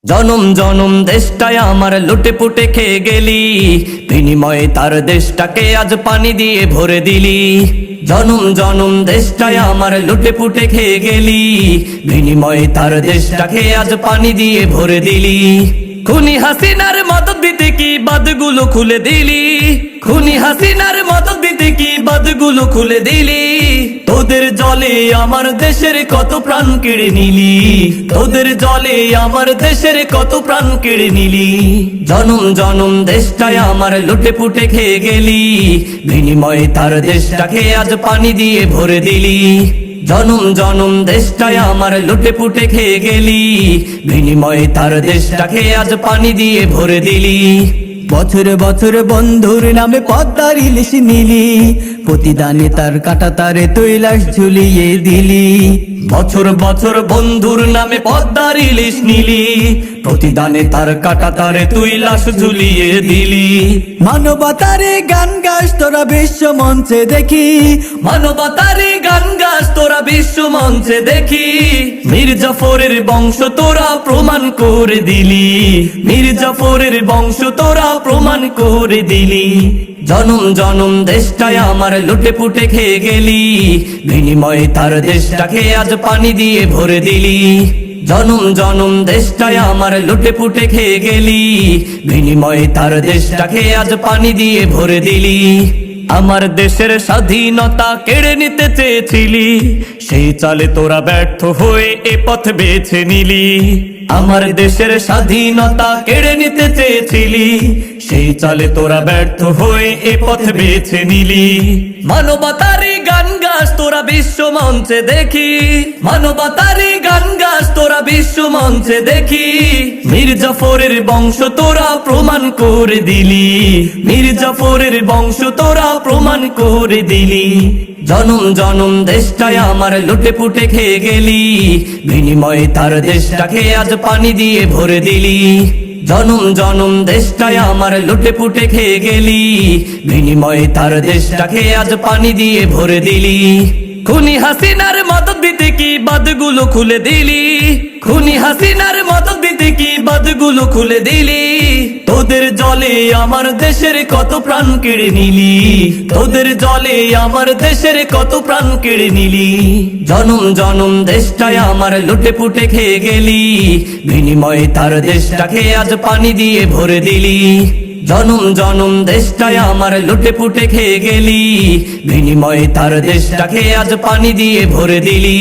জনম জনম দেশটায় আমার লুটে পুটে খেয়ে গেলি, বিনিময়ে তার দেশটাকে আজ পানি দিয়ে ভরে দিলি। জনম জনম দেশটায় আমার লুটে পুটে খেয়ে গেলি, বিনিময়ে তার দেশটাকে আজ পানি দিয়ে ভরে দিলি। খুনি হাসিনার মদত দিতে কি বাঁধগুলো খুলে দিলি, খুনি হাসিনার মদত দিতে কি বাঁধগুলো খুলে দিলি। তোদের জলে আমার দেশের কত প্রাণ কেড়ে নিলি, তোদের জলে আমার দেশের কত প্রাণ কেড়ে নিলি। জনম জনম দেশটায় আমার লুটে পুটে খেয়ে গেলি, বিনিময়ে তার দেশটাকে আজ পানি দিয়ে ভরে দিলি। জনম জনম দেশটায় আমার লুটে পুটে খেয়ে গেলি, বিনিময়ে তার দেশটাকে আজ পানি দিয়ে ভরে দিলি। বছর বছর বন্ধুর নামে পদ্মার ইলিশ নিলি, প্রতিদানে তার কাটা তারে তৈলাস ঝুলিয়ে দিলি। বছর বছর বন্ধুর নামে পদ্মার ইলিশ নিলি, প্রতিদানে তার কাটা তারে তুই লাশ ঝুলিয়ে দিলি। মানবতারে গান গাস তোরা বিশ্ব মঞ্চে দেখি, মানবতারে গান গাস তোরা বিশ্ব মঞ্চে দেখি। মীর জাফরের বংশ তোরা প্রমাণ করে দিলি, মীর জাফরের বংশ তোরা প্রমাণ করে দিলি। জনম জনম দেশটায় আমার লুটে পুটে খেয়ে গেলি, বিনিময়ে তার দেশটাকে আজ পানি দিয়ে ভরে দিলি। জনম জনম দেশটায় আমার লুটে পুটে খেয়ে গেলি, বিনিময়ে তার দেশটাকে আজ পানি দিয়ে ভরে দিলি। আমার দেশের স্বাধীনতা কেড়ে নিতে চেয়েছিলি, সেই চালে তোরা ব্যর্থ হয়ে এ পথ বেছে নিলি। আমার দেশের স্বাধীনতা কেড়ে নিতে চেয়েছিলি, সেই চালে তোরা ব্যর্থ হয়ে এ পথ বেছে নিলি। মানবতারি গান গাস তোরা বিশ্ব মঞ্চে দেখি, মানবতারি গান গাস তোরা বিশ্ব মঞ্চে দেখি। মীর জাফরের বংশ তোরা প্রমাণ করে দিলি, মীর জাফরের বংশ তোরা প্রমাণ করে দিলি। জনম জনম দেশটায় আমার লুটে পুটে খেয়ে গেলি, বিনিময়ে তার দেশটাকে আজ পানি দিয়ে ভরে দিলি। জনম জনম দেশটায় আমার লুটে পুটে খেয়ে গেলি, বিনিময়ে তার দেশটাকে আজ পানি দিয়ে ভরে দিলি। খুনি হাসিনার মদত দিতে কি বাঁধগুলো খুলে দিলি, খুনি হাসিনার মদত দিতে কি বাঁধগুলো খুলে দিলি। তোদের জলে আমার দেশের কত প্রাণ কেড়ে নিলি, তোদের জলে আমার দেশের কত প্রাণ কেড়ে নিলি। জনম জনম দেশটায় আমার লুটে পুটে খেয়ে গেলি, বিনিময়ে তার দেশটাকে আজ পানি দিয়ে ভরে দিলি। জনম জনম দেশটায় আমার লুটে পুটে খেয়ে গেলি, বিনিময়ে তার দেশটাকে আজ পানি দিয়ে ভরে দিলি।